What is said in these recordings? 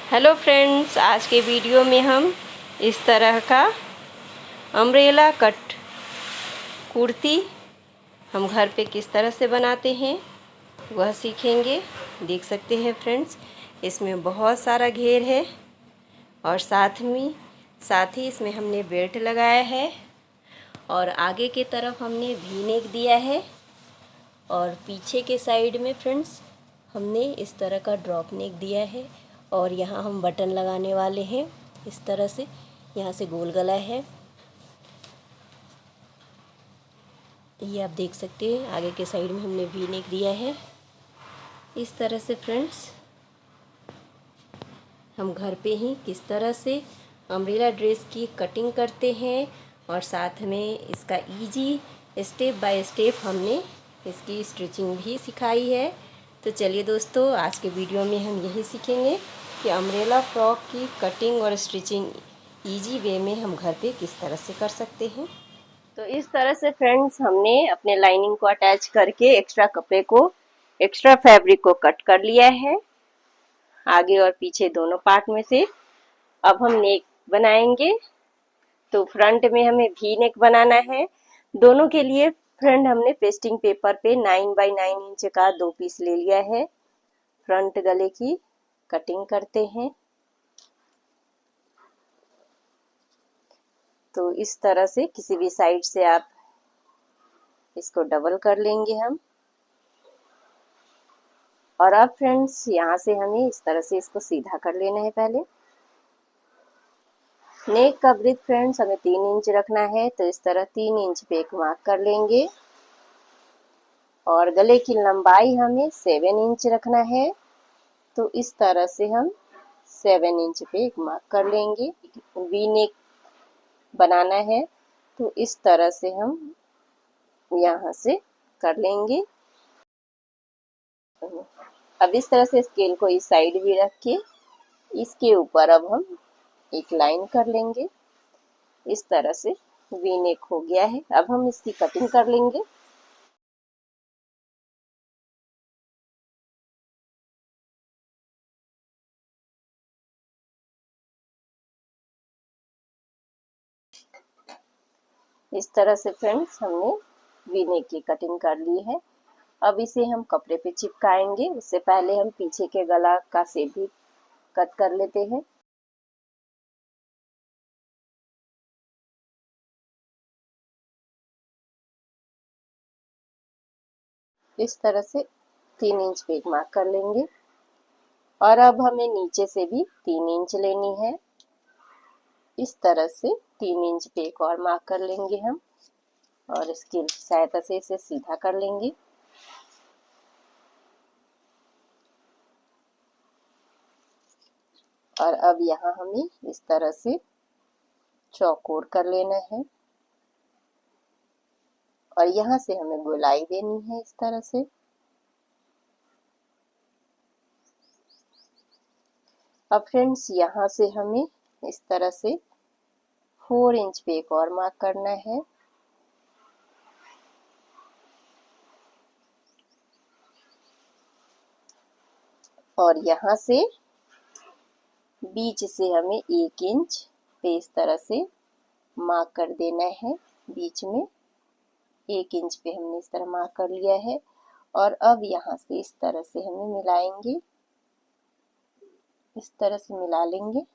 Hello friends, आज के video में हम इस तरह का अम्ब्रेला कट कुर्ती हम घर पे किस तरह से बनाते हैं वह सीखेंगे। देख सकते हैं फ्रेंड्स, इसमें बहुत सारा घेर है और साथ ही इसमें हमने बेल्ट लगाया है और आगे की तरफ हमने वी नेक दिया है और पीछे के साइड में फ्रेंड्स हमने इस तरह का ड्रॉप नेक दिया है और यहाँ हम बटन लगाने वाले हैं। इस तरह से यहाँ से गोल गला है, ये आप देख सकते हैं। आगे के साइड में हमने वी नेक दिया है। इस तरह से फ्रेंड्स हम घर पे ही किस तरह से अम्ब्रेला ड्रेस की कटिंग करते हैं और साथ में इसका इजी स्टेप बाय स्टेप हमने इसकी स्टिचिंग भी सिखाई है। तो चलिए दोस्तों, आज के वीडियो में हम यही सीखेंगे कि अम्ब्रेला फ्रॉक की कटिंग और स्टिचिंग इजी वे में हम घर पे किस तरह से कर सकते हैं। तो इस तरह से फ्रेंड्स हमने अपने लाइनिंग को अटैच करके एक्स्ट्रा फैब्रिक को कट कर लिया है आगे और पीछे दोनों पार्ट में से। अब हम नेक बनाएंगे। तो फ्रंट में हमें वी नेक बनाना है। दोनों के लिए फ्रंट हमने पेस्टिंग पेपर पे 9 बाई 9 इंच का 2 पीस ले लिया है। फ्रंट गले की कटिंग करते हैं। तो इस तरह से किसी भी साइड से आप इसको डबल कर लेंगे हम। और अब फ्रेंड्स यहाँ से हमें इस तरह से इसको सीधा कर लेना है। पहले नेक का ब्रेथ फ्रेंड्स हमें 3 इंच रखना है, तो इस तरह 3 इंच पे एक मार्क कर लेंगे। और गले की लंबाई हमें 7 इंच रखना है, तो इस तरह से हम 7 इंच पे एक मार्क कर लेंगे। वी नेक बनाना है, तो इस तरह से हम यहाँ से कर लेंगे। अब इस तरह से स्केल को इस साइड भी रख के इसके ऊपर अब हम एक लाइन कर लेंगे। इस तरह से वी नेक हो गया है। अब हम इसकी कटिंग कर लेंगे। इस तरह से फ्रेंड्स हमने वी नेक की कटिंग कर ली है। अब इसे हम कपड़े पे चिपकाएंगे। उससे पहले हम पीछे के गला का शेप भी कट कर लेते हैं। इस तरह से 3 इंच पे एक मार्क कर लेंगे। और अब हमें नीचे से भी 3 इंच लेनी है। इस तरह से 3 इंच पे एक और मार्क कर लेंगे हम और स्केल की सहायता से इसे सीधा कर लेंगे। और अब यहाँ हमें इस तरह से चौकोर कर लेना है और यहाँ से हमें गोलाई देनी है इस तरह से। अब फ्रेंड्स यहाँ से हमें इस तरह से 4 इंच पे एक और मार्क करना है। और यहाँ से बीच से हमें 1 इंच पे इस तरह से मार्क कर देना है। बीच में 1 इंच पे हमने इस तरह मार्क कर लिया है। और अब यहाँ से इस तरह से हमें मिलाएंगे। इस तरह से मिला लेंगे।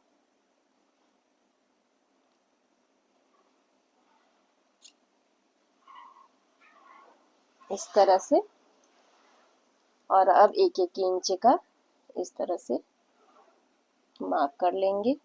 इस तरह से। और अब 1-1 इंच का इस तरह से मार्क कर लेंगे।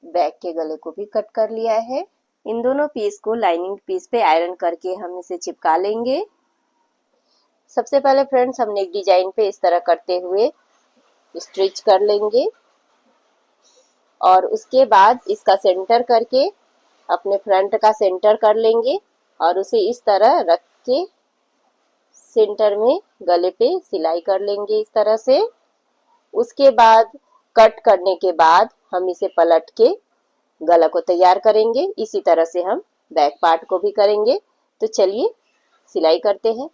बैक के गले को भी कट कर लिया है। इन दोनों पीस को लाइनिंग पीस पे आयरन करके हम इसे चिपका लेंगे। सबसे पहले फ्रेंड्स हम नेक डिजाइन पे इस तरह करते हुए स्टिच कर लेंगे और उसके बाद इसका सेंटर करके अपने फ्रंट का सेंटर कर लेंगे और उसे इस तरह रख के सेंटर में गले पे सिलाई कर लेंगे इस तरह से। उसके बाद कट करने के बाद हम इसे पलट के गला को तैयार करेंगे। इसी तरह से हम बैक पार्ट को भी करेंगे। तो चलिए सिलाई करते हैं।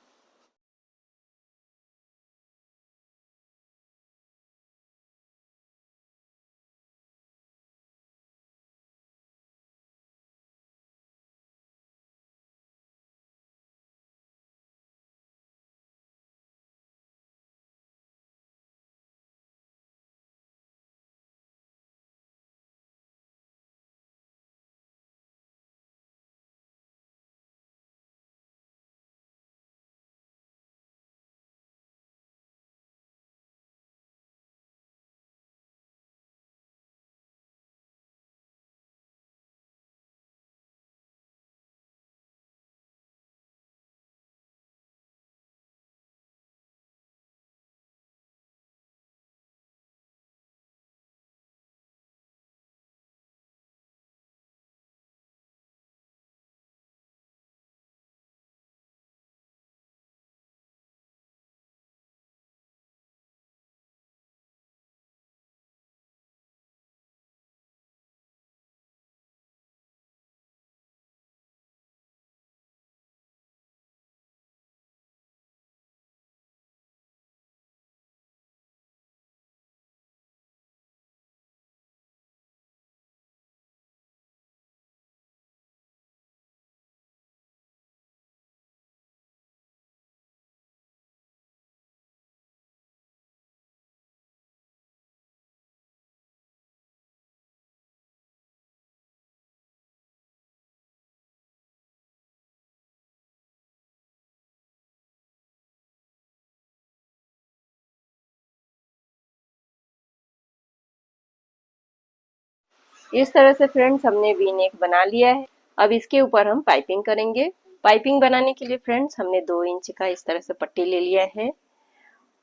इस तरह से फ्रेंड्स हमने वी नेक बना लिया है। अब इसके ऊपर हम पाइपिंग करेंगे। पाइपिंग बनाने के लिए फ्रेंड्स हमने 2 इंच का इस तरह से पट्टी ले लिया है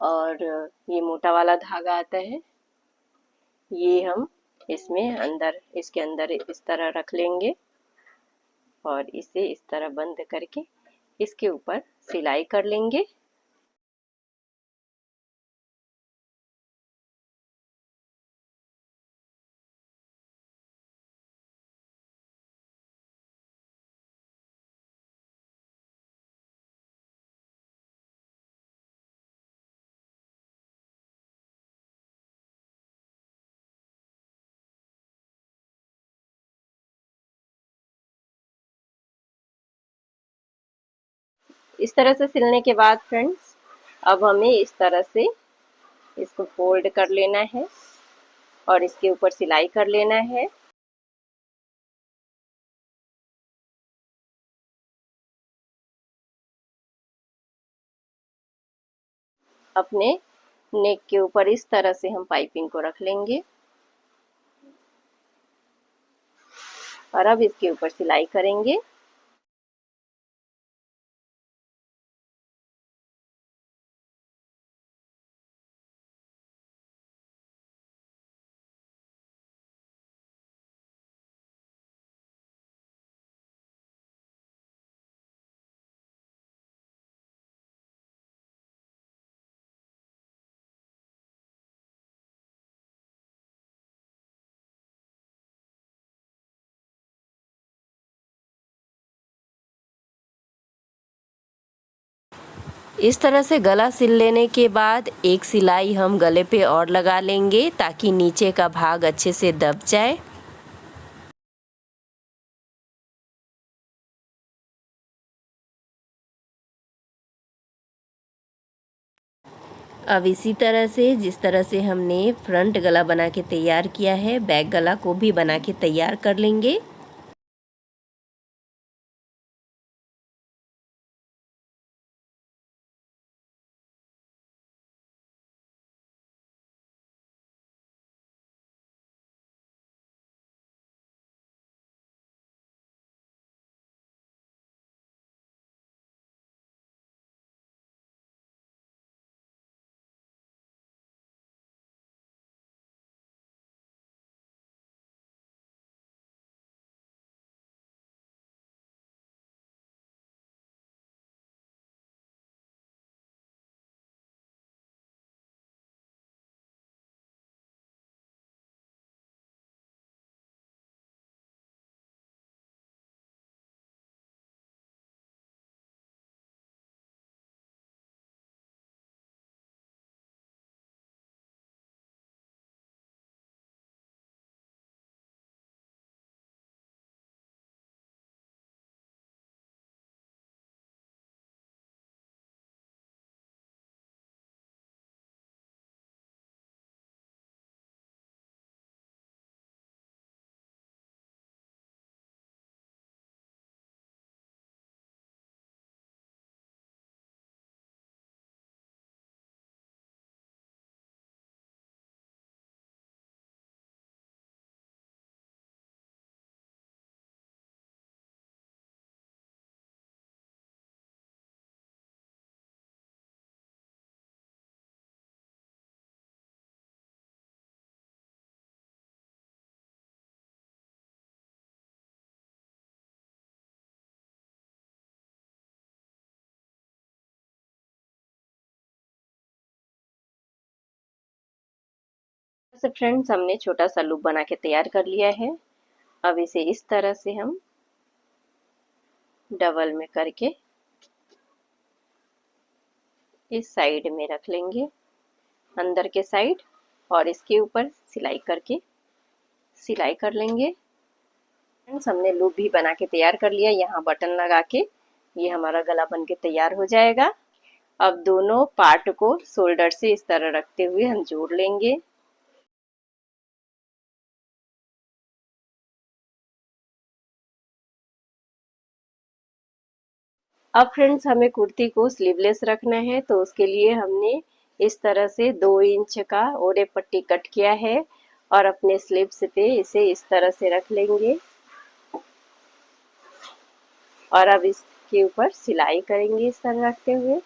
और ये मोटा वाला धागा आता है, ये हम इसमें अंदर इसके अंदर इस तरह रख लेंगे और इसे इस तरह बंद करके इसके ऊपर सिलाई कर लेंगे। इस तरह से सिलने के बाद फ्रेंड्स अब हमें इस तरह से इसको फोल्ड कर लेना है और इसके ऊपर सिलाई कर लेना है। अपने नेक के ऊपर इस तरह से हम पाइपिंग को रख लेंगे और अब इसके ऊपर सिलाई करेंगे। इस तरह से गला सिल लेने के बाद एक सिलाई हम गले पे और लगा लेंगे ताकि नीचे का भाग अच्छे से दब जाए। अब इसी तरह से जिस तरह से हमने फ्रंट गला बना के तैयार किया है, बैक गला को भी बना के तैयार कर लेंगे। से फ्रेंड्स हमने छोटा सा लूप बना के तैयार कर लिया है। अब इसे इस तरह से हम डबल में करके इस साइड में रख लेंगे, अंदर के साइड, और इसके ऊपर सिलाई करके सिलाई कर लेंगे। फ्रेंड्स हमने लूप भी बना के तैयार कर लिया। यहाँ बटन लगा के ये हमारा गला बन के तैयार हो जाएगा। अब दोनों पार्ट को शोल्डर से इस तरह रखते हुए हम जोड़ लेंगे। अब फ्रेंड्स हमें कुर्ती को स्लीवलेस रखना है, तो उसके लिए हमने इस तरह से 2 इंच का ओरे पट्टी कट किया है और अपने स्लीव्स पे इसे इस तरह से रख लेंगे और अब इसके ऊपर सिलाई करेंगे इस तरह रखते हुए।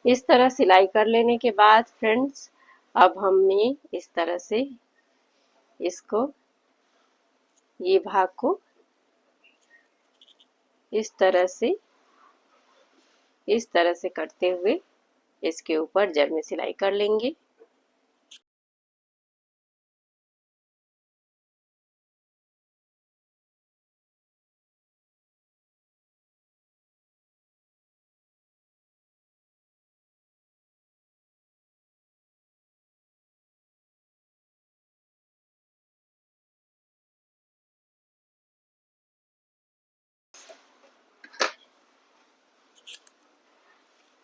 इस तरह सिलाई कर लेने के बाद फ्रेंड्स अब हमने इस तरह से इसको, ये भाग को इस तरह से करते हुए इसके ऊपर जब में सिलाई कर लेंगे।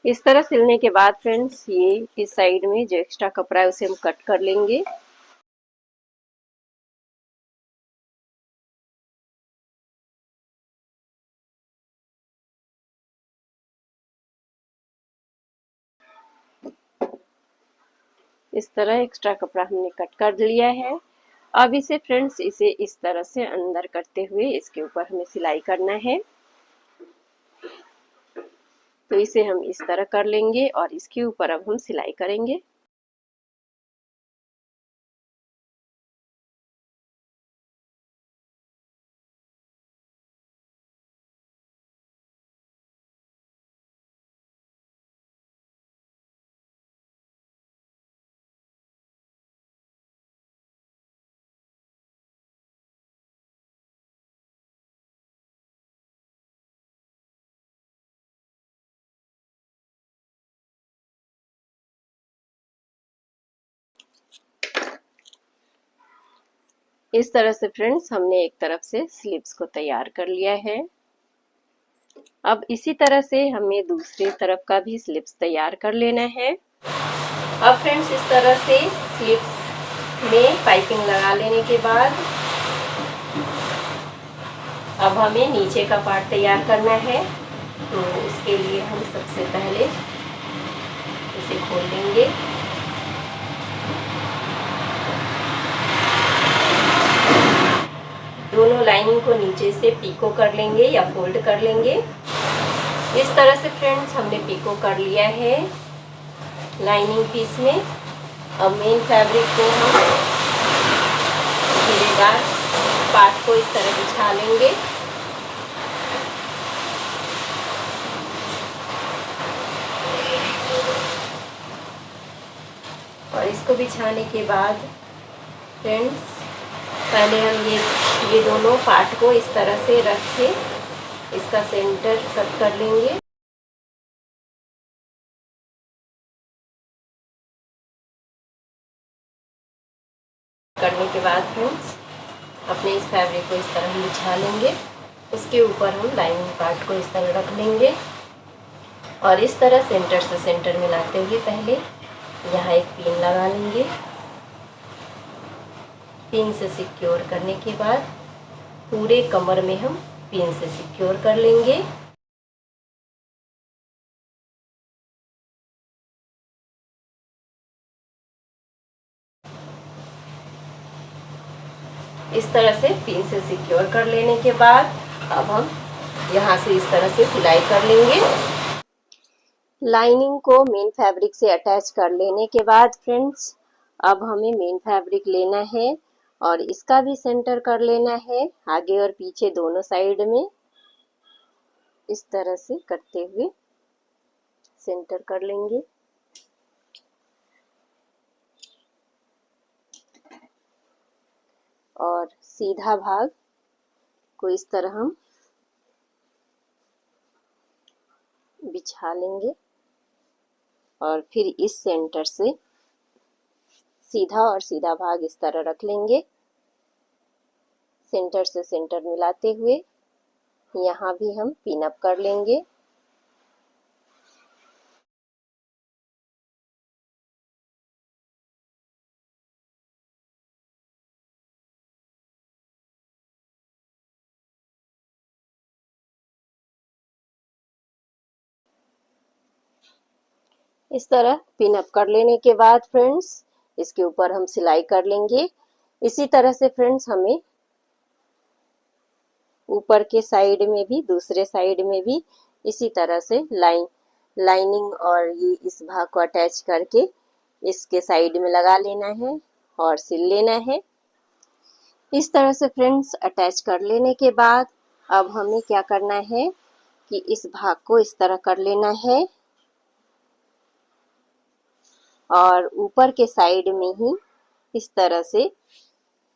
इस तरह सिलने के बाद फ्रेंड्स ये इस साइड में जो एक्स्ट्रा कपड़ा है उसे हम कट कर लेंगे। इस तरह एक्स्ट्रा कपड़ा हमने कट कर लिया है। अब इसे फ्रेंड्स इसे इस तरह से अंदर करते हुए इसके ऊपर हमें सिलाई करना है, तो इसे हम इस तरह कर लेंगे और इसके ऊपर अब हम सिलाई करेंगे। इस तरह से फ्रेंड्स हमने एक तरफ से स्लीव्स को तैयार कर लिया है। अब इसी तरह से हमें दूसरी तरफ का भी स्लीव्स तैयार कर लेना है। अब फ्रेंड्स इस तरह से स्लीव्स में पाइपिंग लगा लेने के बाद अब हमें नीचे का पार्ट तैयार करना है, तो उसके लिए हम सबसे पहले इसे खोल लेंगे। दोनों लाइनिंग को नीचे से पीको कर लेंगे या फोल्ड कर लेंगे। इस तरह से फ्रेंड्स हमने पीको कर लिया है लाइनिंग पीस में। अब मेन फैब्रिक को हम घेरेदार पार्ट को इस तरह बिछा लेंगे। और इसको बिछाने के बाद फ्रेंड्स पहले हम ये दोनों पार्ट को इस तरह से रख के इसका सेंटर कट कर लेंगे। करने के बाद फ्रेंड्स अपने इस फैब्रिक को इस तरह बिछा लेंगे। उसके ऊपर हम लाइनिंग पार्ट को इस तरह रख लेंगे और इस तरह सेंटर से सेंटर मिलाते हुए पहले यहाँ एक पिन लगा लेंगे। पिन से सिक्योर करने के बाद पूरे कमर में हम पिन से सिक्योर कर लेंगे। इस तरह से पिन से सिक्योर कर लेने के बाद अब हम यहाँ से इस तरह से सिलाई कर लेंगे। लाइनिंग को मेन फैब्रिक से अटैच कर लेने के बाद फ्रेंड्स, अब हमें मेन फैब्रिक लेना है और इसका भी सेंटर कर लेना है आगे और पीछे दोनों साइड में, इस तरह से करते हुए सेंटर कर लेंगे। और सीधा भाग को इस तरह हम बिछा लेंगे और फिर इस सेंटर से सीधा और सीधा भाग इस तरह रख लेंगे, सेंटर से सेंटर मिलाते हुए यहाँ भी हम पिन अप कर लेंगे। इस तरह पिन अप कर लेने के बाद फ्रेंड्स, इसके ऊपर हम सिलाई कर लेंगे। इसी तरह से फ्रेंड्स हमें ऊपर के साइड में भी, दूसरे साइड में भी इसी तरह से लाइनिंग और ये इस भाग को अटैच करके इसके साइड में लगा लेना है और सिल लेना है। इस तरह से फ्रेंड्स अटैच कर लेने के बाद अब हमें क्या करना है कि इस भाग को इस तरह कर लेना है और ऊपर के साइड में ही इस तरह से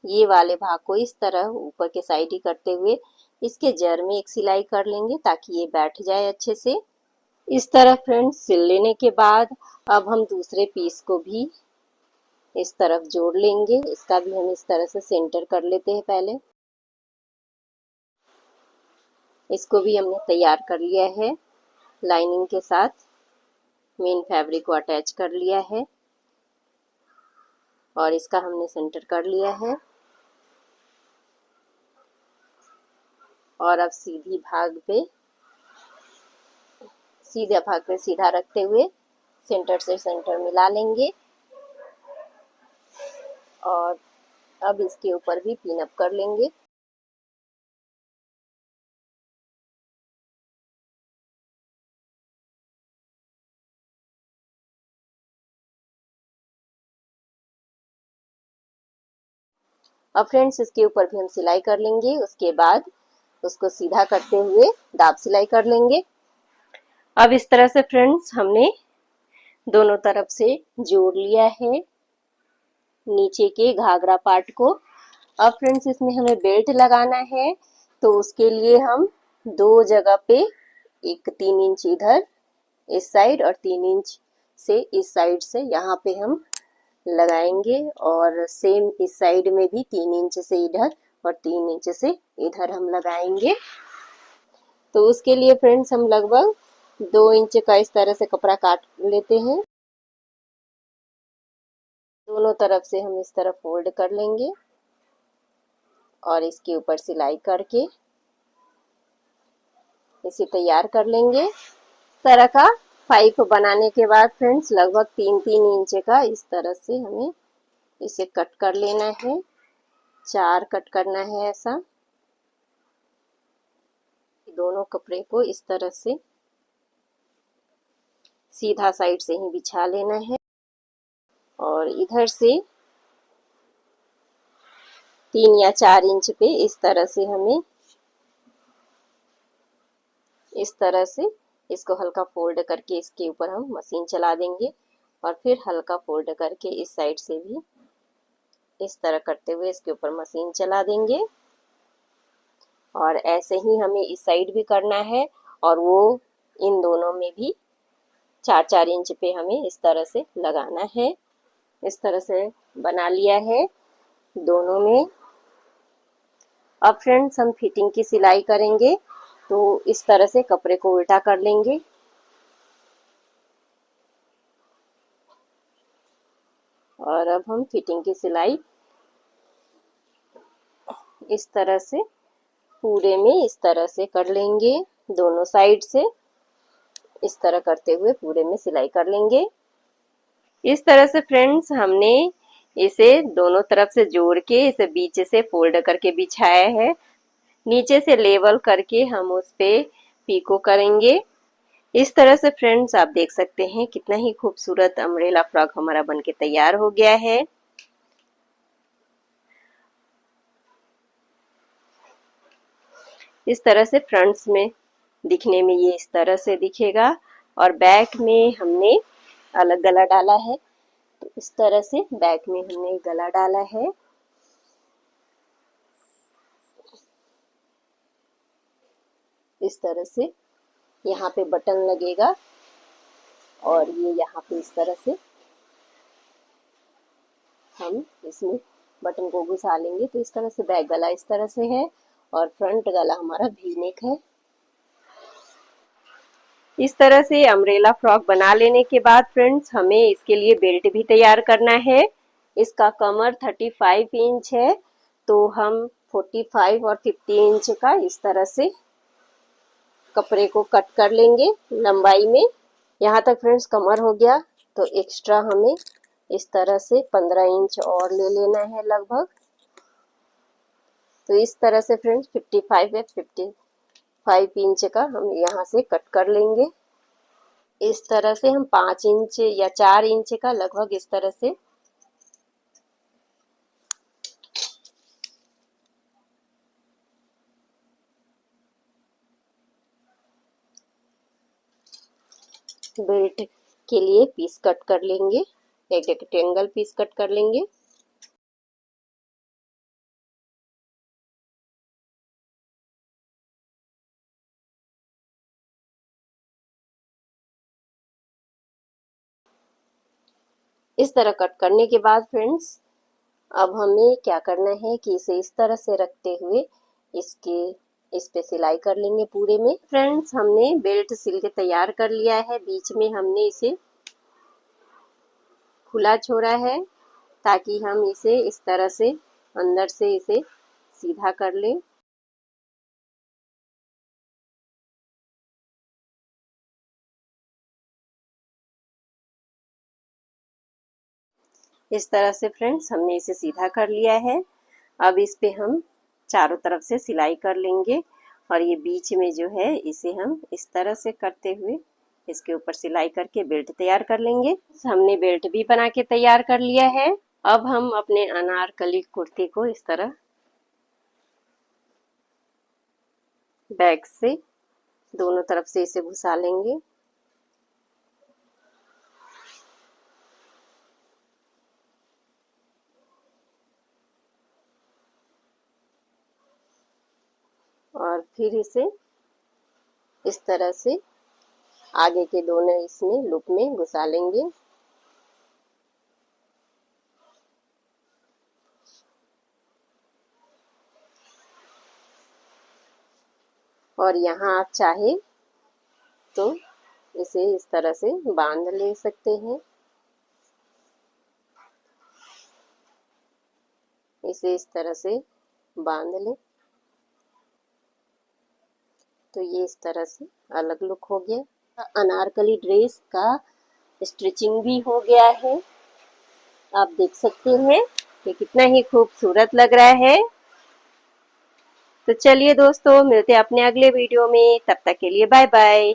ये वाले भाग को इस तरह ऊपर के साइड ही करते हुए इसके जड़ में एक सिलाई कर लेंगे ताकि ये बैठ जाए अच्छे से। इस तरह फ्रेंड्स सिल लेने के बाद अब हम दूसरे पीस को भी इस तरफ जोड़ लेंगे। इसका भी हम इस तरह से सेंटर कर लेते हैं। पहले इसको भी हमने तैयार कर लिया है, लाइनिंग के साथ मेन फैब्रिक को अटैच कर लिया है और इसका हमने सेंटर कर लिया है। और अब सीधे भाग पे सीधा रखते हुए सेंटर से सेंटर मिला लेंगे और अब इसके ऊपर भी पिन अप कर लेंगे। अब फ्रेंड्स इसके ऊपर भी हम सिलाई कर लेंगे, उसके बाद उसको सीधा करते हुए दाब सिलाई कर लेंगे। अब इस तरह से फ्रेंड्स हमने दोनों तरफ से जोड़ लिया है नीचे के घाघरा पार्ट को। अब फ्रेंड्स इसमें हमें बेल्ट लगाना है, तो उसके लिए हम दो जगह पे एक 3 इंच इधर इस साइड और 3 इंच से इस साइड से यहाँ पे हम लगाएंगे और सेम इस साइड में भी 3 इंच से इधर और 3 इंच से इधर हम लगाएंगे। तो उसके लिए फ्रेंड्स हम लगभग 2 इंच का इस तरह से कपड़ा काट लेते हैं। दोनों तरफ से हम इस तरह फोल्ड कर लेंगे और इसके ऊपर सिलाई करके इसे तैयार कर लेंगे। इस तरह का पाइप बनाने के बाद फ्रेंड्स लगभग 3-3 इंच का इस तरह से हमें इसे कट कर लेना है। 4 कट करना है ऐसा। दोनों कपड़े को इस तरह से सीधा साइड से ही बिछा लेना है और इधर से 3 या 4 इंच पे इस तरह से हमें इस तरह से इसको हल्का फोल्ड करके इसके ऊपर हम मशीन चला देंगे और फिर हल्का फोल्ड करके इस साइड से भी इस तरह करते हुए इसके ऊपर मशीन चला देंगे और ऐसे ही हमें इस साइड भी करना है और वो इन दोनों में भी 4-4 इंच पे हमें इस तरह से लगाना है। इस तरह से बना लिया है दोनों में। अब फ्रेंड्स हम फिटिंग की सिलाई करेंगे, तो इस तरह से कपड़े को उल्टा कर लेंगे और अब हम फिटिंग की सिलाई इस तरह से पूरे में इस तरह से कर लेंगे। दोनों साइड से इस तरह करते हुए पूरे में सिलाई कर लेंगे। इस तरह से फ्रेंड्स हमने इसे दोनों तरफ से जोड़ के इसे बीच से फोल्ड करके बिछाया है। नीचे से लेवल करके हम उस पे पीको करेंगे इस तरह से फ्रेंड्स आप देख सकते हैं कितना ही खूबसूरत अम्ब्रेला फ्रॉक हमारा बनके तैयार हो गया है। इस तरह से फ्रंट्स में दिखने में ये इस तरह से दिखेगा और बैक में हमने अलग गला डाला है। तो इस तरह से बैक में हमने गला डाला है। इस तरह से यहाँ पे बटन लगेगा और ये यहाँ पे इस तरह से हम इसमें बटन को घुसा लेंगे। तो इस तरह से बैक गला इस तरह से है और फ्रंट गला हमारा वी नेक है। इस तरह से अम्ब्रेला फ्रॉक बना लेने के बाद फ्रेंड्स हमें इसके लिए बेल्ट भी तैयार करना है। इसका कमर 35 इंच है, तो हम 45 और 50 इंच का इस तरह से कपड़े को कट कर लेंगे लंबाई में। यहाँ तक फ्रेंड्स कमर हो गया, तो एक्स्ट्रा हमें इस तरह से 15 इंच और ले लेना है लगभग। तो इस तरह से फ्रेंड्स 55 या 55 इंच का हम यहाँ से कट कर लेंगे। इस तरह से हम 5 इंच या 4 इंच का लगभग इस तरह से बेल्ट के लिए पीस कट कर लेंगे। एक रेक्टेंगल पीस कट कर लेंगे। इस तरह कट करने के बाद फ्रेंड्स अब हमें क्या करना है कि इसे इस तरह से रखते हुए इस पे सिलाई कर लेंगे पूरे में। फ्रेंड्स हमने बेल्ट सिल के तैयार कर लिया है। बीच में हमने इसे खुला छोड़ा है ताकि हम इसे इस तरह से अंदर से इसे सीधा कर लें। इस तरह से फ्रेंड्स हमने इसे सीधा कर लिया है। अब इस पे हम चारों तरफ से सिलाई कर लेंगे और ये बीच में जो है इसे हम इस तरह से करते हुए इसके ऊपर सिलाई करके बेल्ट तैयार कर लेंगे। हमने बेल्ट भी बना के तैयार कर लिया है। अब हम अपने अनारकली कुर्ती को इस तरह बैक से दोनों तरफ से इसे घुसा लेंगे और फिर इसे इस तरह से आगे के दोनों इसमें लूप में घुसा लेंगे। और यहाँ आप चाहे तो इसे इस तरह से बांध ले सकते हैं। इसे इस तरह से बांध लें तो ये इस तरह से अलग लुक हो गया। अनारकली ड्रेस का स्टिचिंग भी हो गया है। आप देख सकते हैं कि कितना ही खूबसूरत लग रहा है। तो चलिए दोस्तों, मिलते हैं अपने अगले वीडियो में। तब तक के लिए बाय बाय।